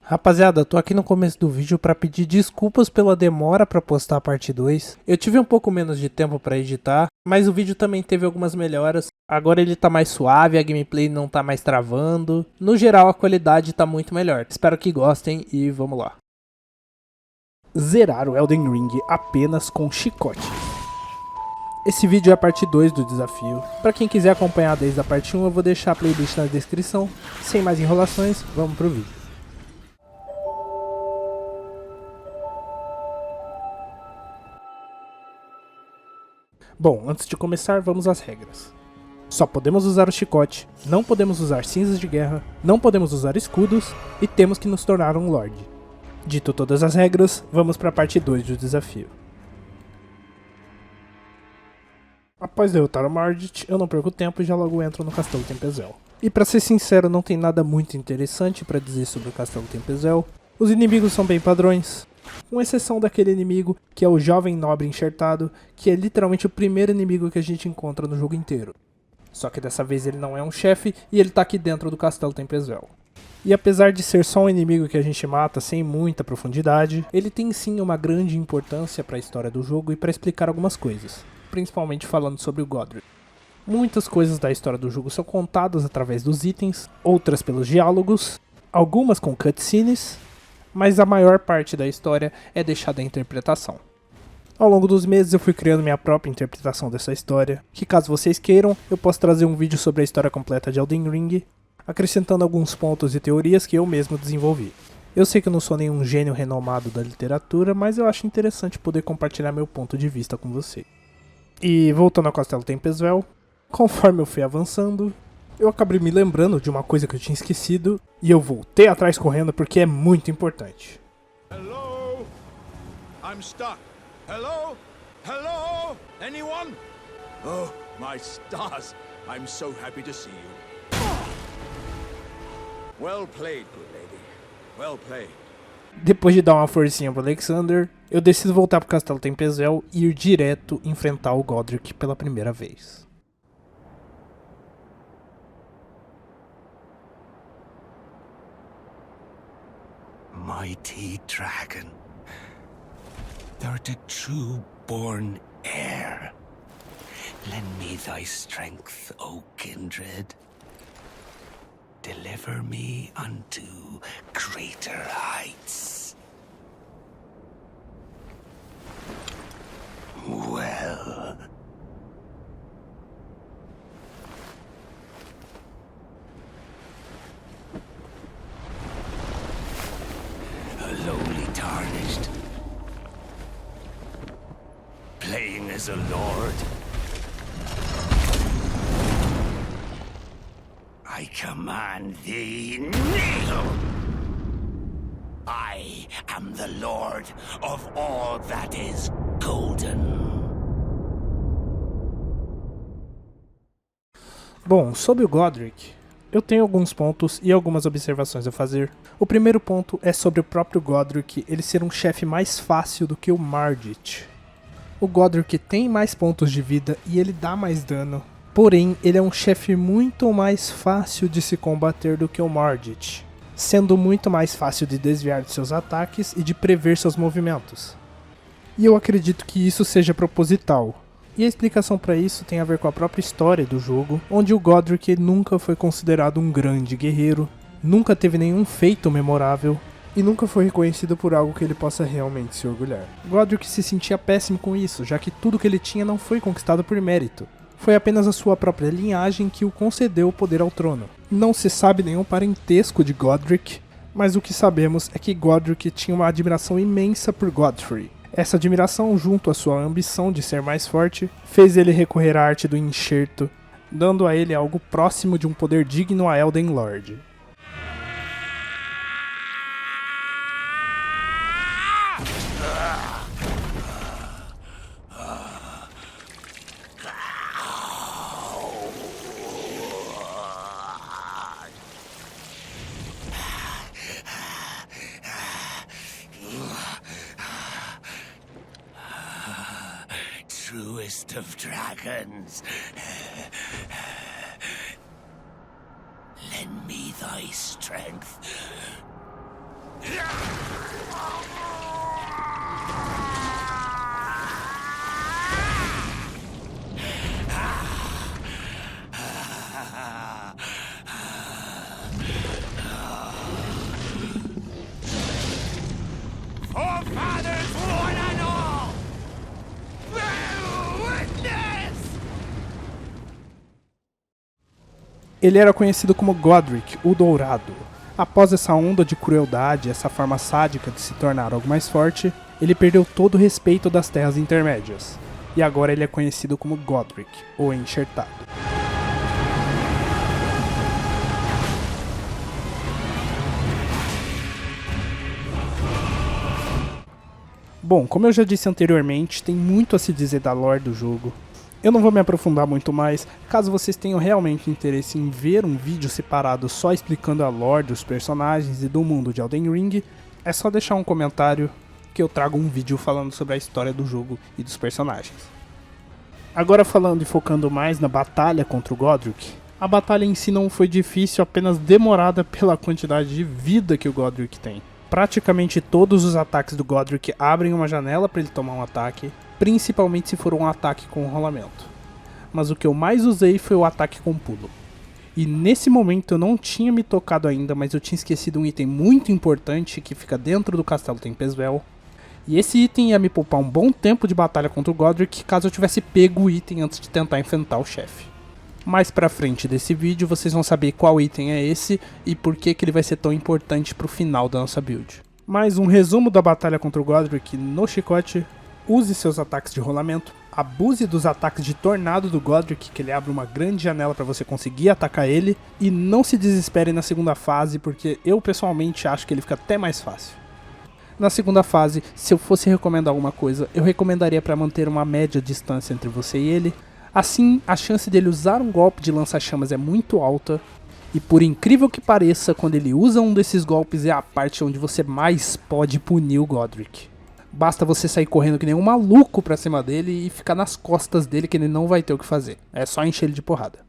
Rapaziada, tô aqui no começo do vídeo pra pedir desculpas pela demora pra postar a parte 2. Eu tive um pouco menos de tempo pra editar, mas o vídeo também teve algumas melhoras. Agora ele tá mais suave, a gameplay não tá mais travando. No geral, a qualidade tá muito melhor. Espero que gostem e vamos lá. Zerar o Elden Ring apenas com chicote. Esse vídeo é a parte 2 do desafio. Pra quem quiser acompanhar desde a parte 1, eu vou deixar a playlist na descrição. Sem mais enrolações, vamos pro vídeo. Bom, antes de começar, vamos às regras. Só podemos usar o chicote, não podemos usar cinzas de guerra, não podemos usar escudos e temos que nos tornar um Lorde. Dito todas as regras, vamos para a parte 2 do desafio. Após derrotar o Mardit, eu não perco tempo e já logo entro no Castelo Tempezel. E pra ser sincero, não tem nada muito interessante pra dizer sobre o Castelo Tempezel. Os inimigos são bem padrões, com exceção daquele inimigo que é o Jovem Nobre Enxertado, que é literalmente o primeiro inimigo que a gente encontra no jogo inteiro. Só que dessa vez ele não é um chefe e ele tá aqui dentro do Castelo Tempezel. E apesar de ser só um inimigo que a gente mata sem muita profundidade, ele tem sim uma grande importância para a história do jogo e para explicar algumas coisas, principalmente falando sobre o Godric. Muitas coisas da história do jogo são contadas através dos itens, outras pelos diálogos, algumas com cutscenes, mas a maior parte da história é deixada à interpretação. Ao longo dos meses eu fui criando minha própria interpretação dessa história, que caso vocês queiram, eu posso trazer um vídeo sobre a história completa de Elden Ring, acrescentando alguns pontos e teorias que eu mesmo desenvolvi. Eu sei que eu não sou nenhum gênio renomado da literatura, mas eu acho interessante poder compartilhar meu ponto de vista com você. E voltando ao Castelo Tempezel, conforme eu fui avançando, eu acabei me lembrando de uma coisa que eu tinha esquecido e eu voltei atrás correndo porque é muito importante. Hello? I'm stuck. Hello? Hello? Anyone? Oh, my stars. I'm so happy to see you. Well played, good lady. Well played. Depois de dar uma forcinha pro Alexander, eu decido voltar pro Castelo Tempezel e ir direto enfrentar o Godric pela primeira vez. Mighty dragon, thou art a true born heir. Lend me thy strength, O kindred. Deliver me unto greater heights. Well. A lowly tarnished, playing as a lord. I command thee, kneel! I am the lord of all that is golden. Bom, sobre o Godric, eu tenho alguns pontos e algumas observações a fazer. O primeiro ponto é sobre o próprio Godric ele ser um chefe mais fácil do que o Mardit. O Godric tem mais pontos de vida e ele dá mais dano, porém ele é um chefe muito mais fácil de se combater do que o Mardit, sendo muito mais fácil de desviar de seus ataques e de prever seus movimentos. E eu acredito que isso seja proposital. E a explicação para isso tem a ver com a própria história do jogo, onde o Godric nunca foi considerado um grande guerreiro, nunca teve nenhum feito memorável e nunca foi reconhecido por algo que ele possa realmente se orgulhar. Godric se sentia péssimo com isso, já que tudo que ele tinha não foi conquistado por mérito. Foi apenas a sua própria linhagem que o concedeu o poder ao trono. Não se sabe nenhum parentesco de Godric, mas o que sabemos é que Godric tinha uma admiração imensa por Godfrey. Essa admiração, junto à sua ambição de ser mais forte, fez ele recorrer à arte do enxerto, dando a ele algo próximo de um poder digno a Elden Lord. Truest of dragons. Lend me thy strength. Ele era conhecido como Godric, o Dourado. Após essa onda de crueldade, essa forma sádica de se tornar algo mais forte, ele perdeu todo o respeito das Terras Intermédias. E agora ele é conhecido como Godric, o Enxertado. Bom, como eu já disse anteriormente, tem muito a se dizer da lore do jogo. Eu não vou me aprofundar muito mais, caso vocês tenham realmente interesse em ver um vídeo separado só explicando a lore dos personagens e do mundo de Elden Ring, é só deixar um comentário que eu trago um vídeo falando sobre a história do jogo e dos personagens. Agora falando e focando mais na batalha contra o Godric, a batalha em si não foi difícil, apenas demorada pela quantidade de vida que o Godric tem. Praticamente todos os ataques do Godric abrem uma janela para ele tomar um ataque, principalmente se for um ataque com rolamento. Mas o que eu mais usei foi o ataque com pulo. E nesse momento eu não tinha me tocado ainda, mas eu tinha esquecido um item muito importante que fica dentro do Castelo Tempesvel. E esse item ia me poupar um bom tempo de batalha contra o Godric caso eu tivesse pego o item antes de tentar enfrentar o chefe. Mais pra frente desse vídeo vocês vão saber qual item é esse e por que ele vai ser tão importante pro final da nossa build. Mais um resumo da batalha contra o Godric no chicote: use seus ataques de rolamento, abuse dos ataques de tornado do Godric, que ele abre uma grande janela para você conseguir atacar ele, e não se desespere na segunda fase, porque eu pessoalmente acho que ele fica até mais fácil. Na segunda fase, se eu fosse recomendar alguma coisa, eu recomendaria para manter uma média distância entre você e ele. Assim, a chance dele usar um golpe de lança-chamas é muito alta, e por incrível que pareça, quando ele usa um desses golpes é a parte onde você mais pode punir o Godric. Basta você sair correndo que nem um maluco pra cima dele e ficar nas costas dele que ele não vai ter o que fazer. É só encher ele de porrada.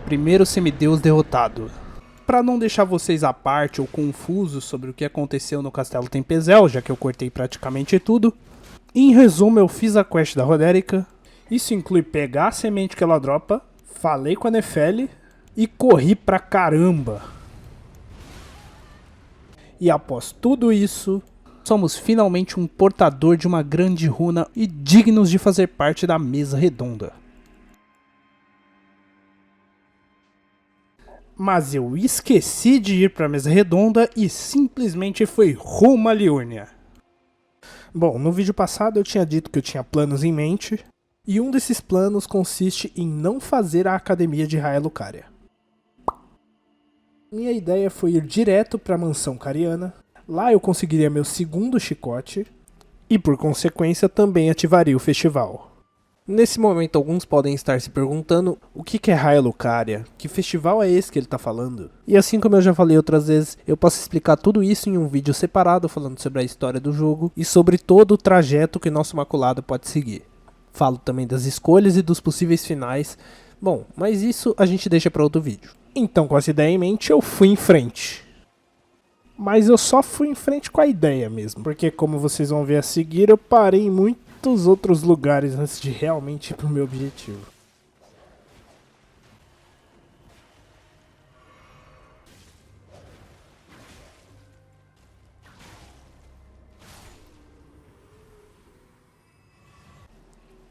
Primeiro semideus derrotado. Para não deixar vocês à parte ou confusos sobre o que aconteceu no Castelo Tempesvel, já que eu cortei praticamente tudo, em resumo eu fiz a quest da Roderica. Isso inclui pegar a semente que ela dropa, falei com a Nefeli e corri pra caramba. E após tudo isso, somos finalmente um portador de uma grande runa e dignos de fazer parte da mesa redonda. Mas eu esqueci de ir para a mesa redonda e simplesmente fui rumo a Liurnia. Bom, no vídeo passado eu tinha dito que eu tinha planos em mente, e um desses planos consiste em não fazer a academia de Raya Lucaria. Minha ideia foi ir direto para a mansão cariana, lá eu conseguiria meu segundo chicote, e por consequência também ativaria o festival. Nesse momento alguns podem estar se perguntando o que é Raya Lucaria, que festival é esse que ele está falando? E assim como eu já falei outras vezes, eu posso explicar tudo isso em um vídeo separado falando sobre a história do jogo e sobre todo o trajeto que nosso Imaculado pode seguir. Falo também das escolhas e dos possíveis finais, bom, mas isso a gente deixa para outro vídeo. Então com essa ideia em mente eu fui em frente. Mas eu só fui em frente com a ideia mesmo, porque como vocês vão ver a seguir eu parei em muitos outros lugares antes de realmente ir pro meu objetivo.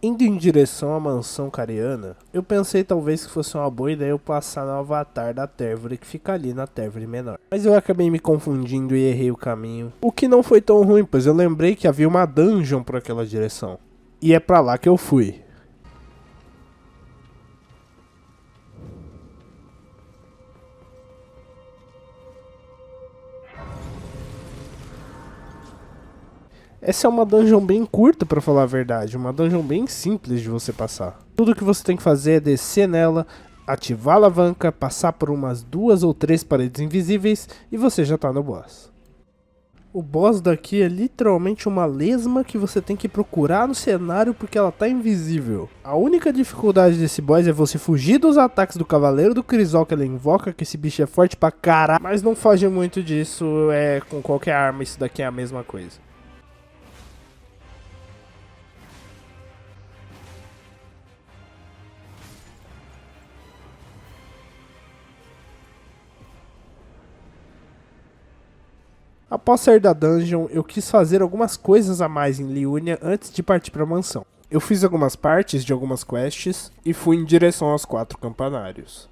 Indo em direção à mansão cariana, eu pensei talvez que fosse uma boa ideia eu passar no avatar da Térvore que fica ali na Térvore Menor. Mas eu acabei me confundindo e errei o caminho. O que não foi tão ruim, pois eu lembrei que havia uma dungeon por aquela direção. E é pra lá que eu fui. Essa é uma dungeon bem curta, pra falar a verdade, uma dungeon bem simples de você passar. Tudo que você tem que fazer é descer nela, ativar a alavanca, passar por umas 2 ou 3 paredes invisíveis e você já tá no boss. O boss daqui é literalmente uma lesma que você tem que procurar no cenário porque ela tá invisível. A única dificuldade desse boss é você fugir dos ataques do Cavaleiro do Crisol que ele invoca, que esse bicho é forte pra caralho, mas não foge muito disso, com qualquer arma isso daqui é a mesma coisa. Após sair da dungeon, eu quis fazer algumas coisas a mais em Liurnia antes de partir para a mansão. Eu fiz algumas partes de algumas quests e fui em direção aos 4 campanários.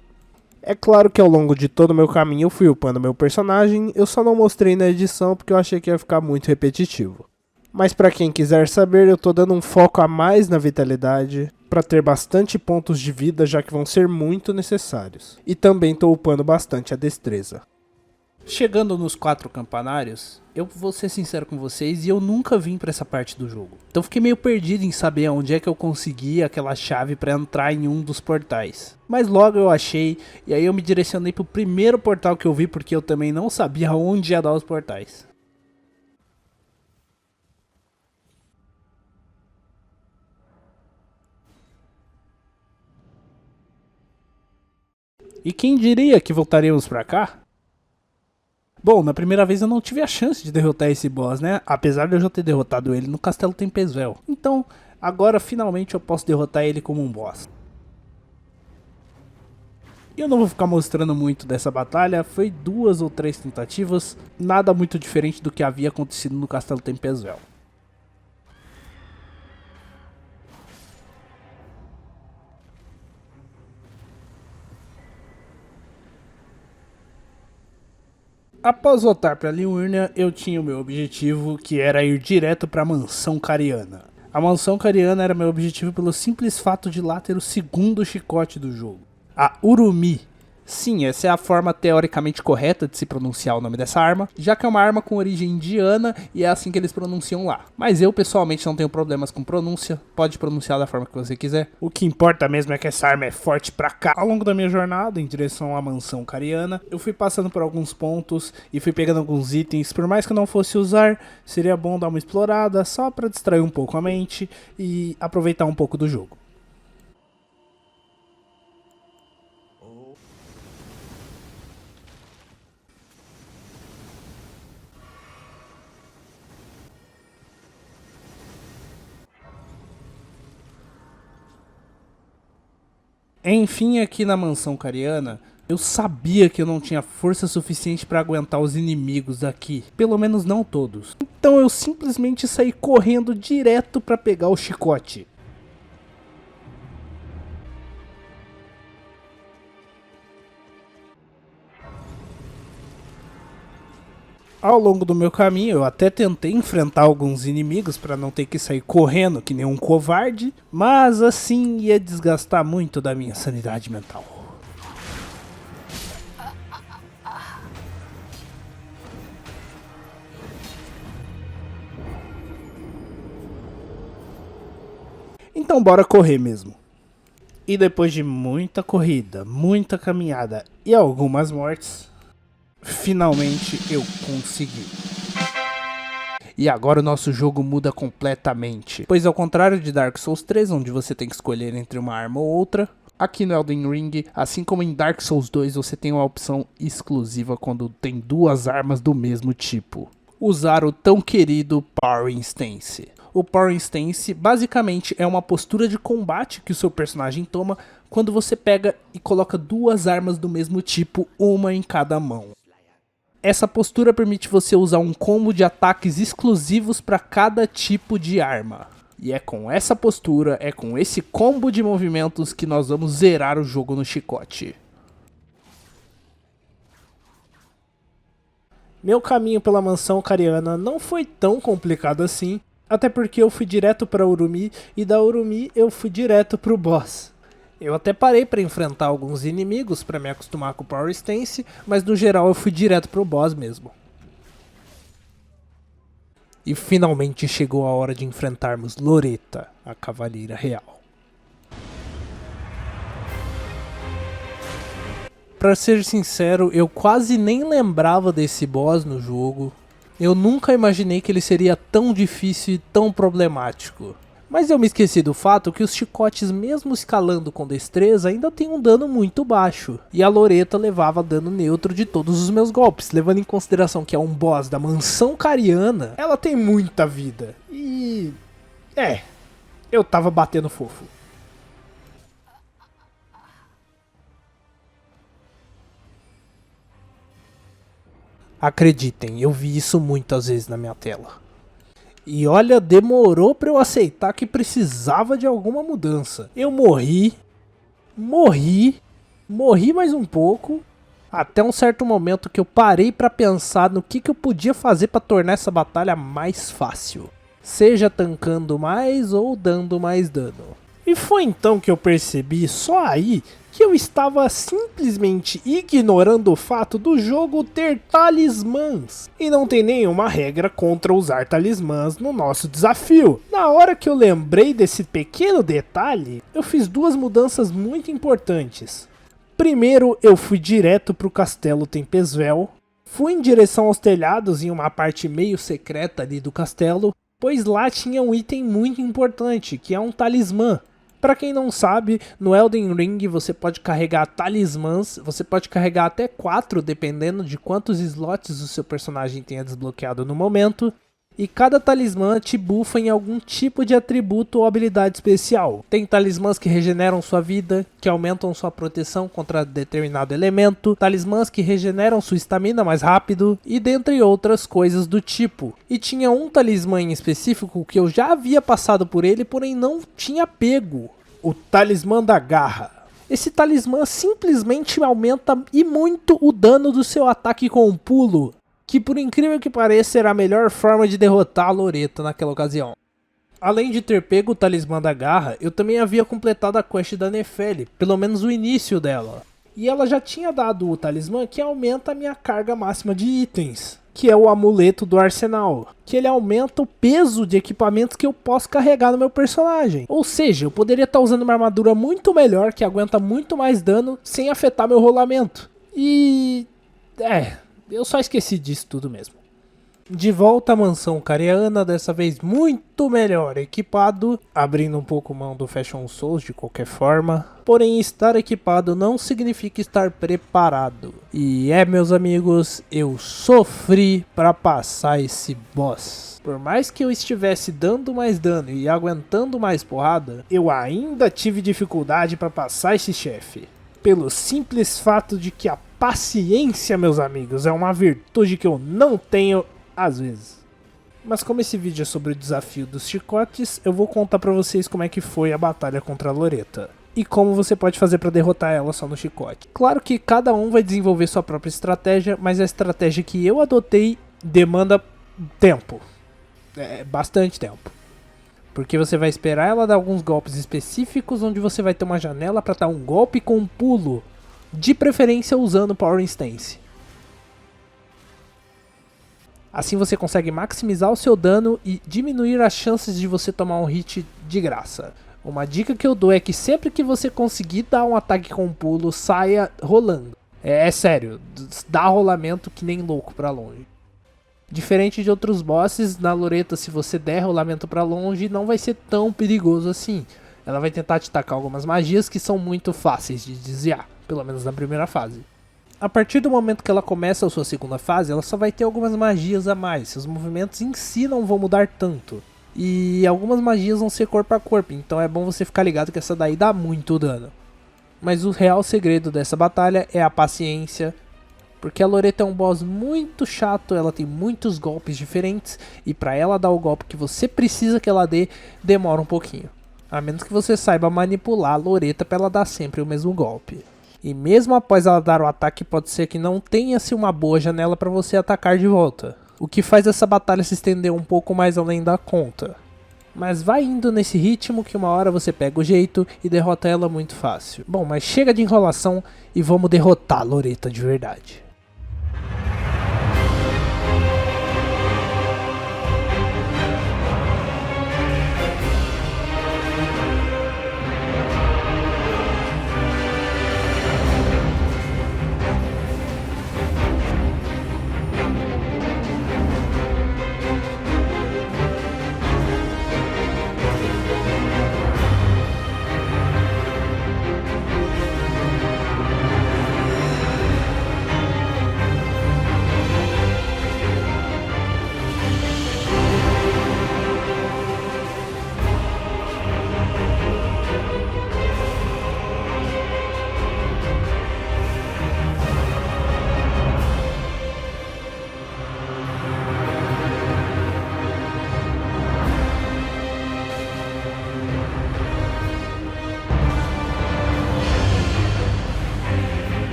É claro que ao longo de todo o meu caminho eu fui upando meu personagem, eu só não mostrei na edição porque eu achei que ia ficar muito repetitivo. Mas para quem quiser saber, eu tô dando um foco a mais na vitalidade, para ter bastante pontos de vida já que vão ser muito necessários. E também tô upando bastante a destreza. Chegando nos 4 campanários, eu vou ser sincero com vocês e eu nunca vim pra essa parte do jogo. Então fiquei meio perdido em saber onde é que eu consegui aquela chave pra entrar em um dos portais. Mas logo eu achei e aí eu me direcionei pro primeiro portal que eu vi porque eu também não sabia onde ia dar os portais. E quem diria que voltaríamos pra cá? Bom, na primeira vez eu não tive a chance de derrotar esse boss, né? Apesar de eu já ter derrotado ele no Castelo Tempesvel. Então, agora finalmente eu posso derrotar ele como um boss. Eu não vou ficar mostrando muito dessa batalha, foi 2 ou 3 tentativas, nada muito diferente do que havia acontecido no Castelo Tempesvel. Após voltar para Liurnia, eu tinha o meu objetivo, que era ir direto para a Mansão Cariana. A Mansão Cariana era meu objetivo pelo simples fato de lá ter o segundo chicote do jogo, a Urumi. Sim, essa é a forma teoricamente correta de se pronunciar o nome dessa arma, já que é uma arma com origem indiana e é assim que eles pronunciam lá. Mas eu pessoalmente não tenho problemas com pronúncia, pode pronunciar da forma que você quiser. O que importa mesmo é que essa arma é forte pra cá. Ao longo da minha jornada em direção à Mansão Cariana, eu fui passando por alguns pontos e fui pegando alguns itens. Por mais que eu não fosse usar, seria bom dar uma explorada só pra distrair um pouco a mente e aproveitar um pouco do jogo. Enfim, aqui na Mansão Cariana, eu sabia que eu não tinha força suficiente para aguentar os inimigos daqui, pelo menos não todos. Então eu simplesmente saí correndo direto para pegar o chicote. Ao longo do meu caminho, eu até tentei enfrentar alguns inimigos para não ter que sair correndo que nem um covarde, mas assim ia desgastar muito da minha sanidade mental. Então bora correr mesmo. E depois de muita corrida, muita caminhada e algumas mortes, finalmente eu consegui. E agora o nosso jogo muda completamente, pois ao contrário de Dark Souls 3, onde você tem que escolher entre uma arma ou outra, aqui no Elden Ring, assim como em Dark Souls 2, você tem uma opção exclusiva quando tem 2 armas do mesmo tipo. Usar o tão querido Power Stance. O Power Stance basicamente é uma postura de combate que o seu personagem toma quando você pega e coloca 2 armas do mesmo tipo, uma em cada mão. Essa postura permite você usar um combo de ataques exclusivos para cada tipo de arma. E é com essa postura, é com esse combo de movimentos que nós vamos zerar o jogo no chicote. Meu caminho pela Mansão Cariana não foi tão complicado assim, até porque eu fui direto para Urumi e da Urumi eu fui direto pro boss. Eu até parei para enfrentar alguns inimigos para me acostumar com o Power Stance, mas no geral eu fui direto pro boss mesmo. E finalmente chegou a hora de enfrentarmos Loretta, a Cavaleira Real. Pra ser sincero, eu quase nem lembrava desse boss no jogo. Eu nunca imaginei que ele seria tão difícil e tão problemático. Mas eu me esqueci do fato que os chicotes, mesmo escalando com destreza, ainda tem um dano muito baixo. E a Loretta levava dano neutro de todos os meus golpes, levando em consideração que é um boss da Mansão Cariana, ela tem muita vida. E... eu tava batendo fofo. Acreditem, eu vi isso muitas vezes na minha tela. E olha, demorou pra eu aceitar que precisava de alguma mudança. Eu morri mais um pouco, até um certo momento que eu parei pra pensar no que eu podia fazer pra tornar essa batalha mais fácil. Seja tancando mais ou dando mais dano. E foi então que eu percebi, só aí, que eu estava simplesmente ignorando o fato do jogo ter talismãs. E não tem nenhuma regra contra usar talismãs no nosso desafio. Na hora que eu lembrei desse pequeno detalhe, eu fiz duas mudanças muito importantes. Primeiro, eu fui direto para o Castelo Tempesvel. Fui em direção aos telhados em uma parte meio secreta ali do castelo, pois lá tinha um item muito importante, que é um talismã. Pra quem não sabe, no Elden Ring você pode carregar talismãs, você pode carregar até 4, dependendo de quantos slots o seu personagem tenha desbloqueado no momento, e cada talismã te buffa em algum tipo de atributo ou habilidade especial. Tem talismãs que regeneram sua vida, que aumentam sua proteção contra determinado elemento, talismãs que regeneram sua estamina mais rápido, e dentre outras coisas do tipo. E tinha um talismã em específico que eu já havia passado por ele, porém não tinha pego. O Talismã da Garra. Esse talismã simplesmente aumenta e muito o dano do seu ataque com um pulo, que por incrível que pareça era a melhor forma de derrotar a Loretta naquela ocasião. Além de ter pego o Talismã da Garra, eu também havia completado a quest da Nefeli, pelo menos o início dela. E ela já tinha dado o talismã que aumenta a minha carga máxima de itens, que é o Amuleto do Arsenal, que ele aumenta o peso de equipamentos que eu posso carregar no meu personagem. Ou seja, eu poderia estar usando uma armadura muito melhor, que aguenta muito mais dano, sem afetar meu rolamento. E... eu só esqueci disso tudo mesmo. De volta à mansão Cariana, dessa vez muito melhor equipado, abrindo um pouco mão do Fashion Souls de qualquer forma. Porém, estar equipado não significa estar preparado. E meus amigos, eu sofri para passar esse boss. Por mais que eu estivesse dando mais dano e aguentando mais porrada, eu ainda tive dificuldade para passar esse chefe. Pelo simples fato de que a paciência, meus amigos, é uma virtude que eu não tenho às vezes. Mas como esse vídeo é sobre o desafio dos chicotes, eu vou contar pra vocês como é que foi a batalha contra a Loretta. E como você pode fazer pra derrotar ela só no chicote. Claro que cada um vai desenvolver sua própria estratégia, mas a estratégia que eu adotei demanda tempo. Bastante tempo. Porque você vai esperar ela dar alguns golpes específicos, onde você vai ter uma janela pra dar um golpe com um pulo. De preferência usando Power Stance. Assim você consegue maximizar o seu dano e diminuir as chances de você tomar um hit de graça. Uma dica que eu dou é que sempre que você conseguir dar um ataque com um pulo, saia rolando. É sério, dá rolamento que nem louco pra longe. Diferente de outros bosses, na Loretta, se você der rolamento pra longe, não vai ser tão perigoso assim. Ela vai tentar te tacar algumas magias que são muito fáceis de desviar, pelo menos na primeira fase. A partir do momento que ela começa a sua segunda fase, ela só vai ter algumas magias a mais. Seus movimentos em si não vão mudar tanto. E algumas magias vão ser corpo a corpo, então é bom você ficar ligado que essa daí dá muito dano. Mas o real segredo dessa batalha é a paciência, porque a Loretta é um boss muito chato, ela tem muitos golpes diferentes, e pra ela dar o golpe que você precisa que ela dê, demora um pouquinho. A menos que você saiba manipular a Loretta pra ela dar sempre o mesmo golpe. E mesmo após ela dar o ataque, pode ser que não tenha-se uma boa janela para você atacar de volta. O que faz essa batalha se estender um pouco mais além da conta. Mas vai indo nesse ritmo que uma hora você pega o jeito e derrota ela muito fácil. Bom, mas chega de enrolação e vamos derrotar a Loretta de verdade.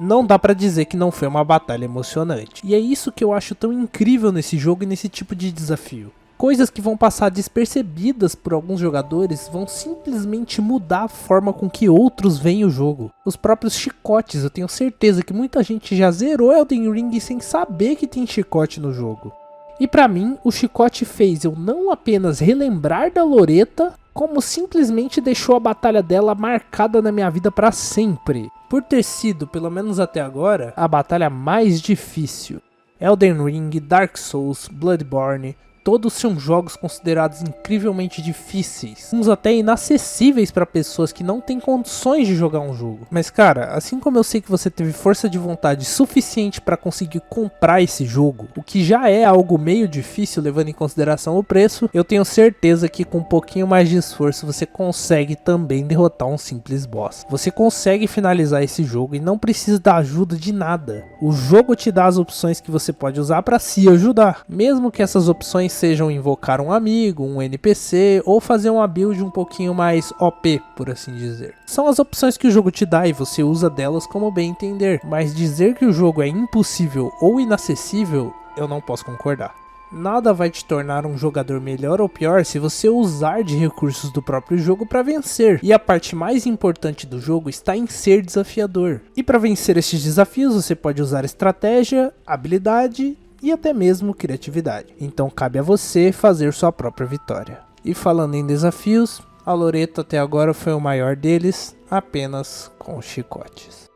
não dá pra dizer que não foi uma batalha emocionante. E é isso que eu acho tão incrível nesse jogo e nesse tipo de desafio. Coisas que vão passar despercebidas por alguns jogadores vão simplesmente mudar a forma com que outros veem o jogo. Os próprios chicotes, eu tenho certeza que muita gente já zerou Elden Ring sem saber que tem chicote no jogo. E pra mim, o chicote fez eu não apenas relembrar da Loretta, como simplesmente deixou a batalha dela marcada na minha vida pra sempre. Por ter sido, pelo menos até agora, a batalha mais difícil. Elden Ring, Dark Souls, Bloodborne, todos são jogos considerados incrivelmente difíceis, uns até inacessíveis para pessoas que não têm condições de jogar um jogo. Mas cara, assim como eu sei que você teve força de vontade suficiente para conseguir comprar esse jogo, o que já é algo meio difícil levando em consideração o preço, eu tenho certeza que com um pouquinho mais de esforço você consegue também derrotar um simples boss. Você consegue finalizar esse jogo e não precisa da ajuda de nada. O jogo te dá as opções que você pode usar para se ajudar, mesmo que essas opções sejam invocar um amigo, um NPC ou fazer uma build um pouquinho mais OP, por assim dizer. São as opções que o jogo te dá e você usa delas como bem entender, mas dizer que o jogo é impossível ou inacessível, eu não posso concordar. Nada vai te tornar um jogador melhor ou pior se você usar de recursos do próprio jogo para vencer. E a parte mais importante do jogo está em ser desafiador. E para vencer estes desafios você pode usar estratégia, habilidade e até mesmo criatividade. Então cabe a você fazer sua própria vitória. E falando em desafios, a Loretta até agora foi o maior deles, apenas com chicotes.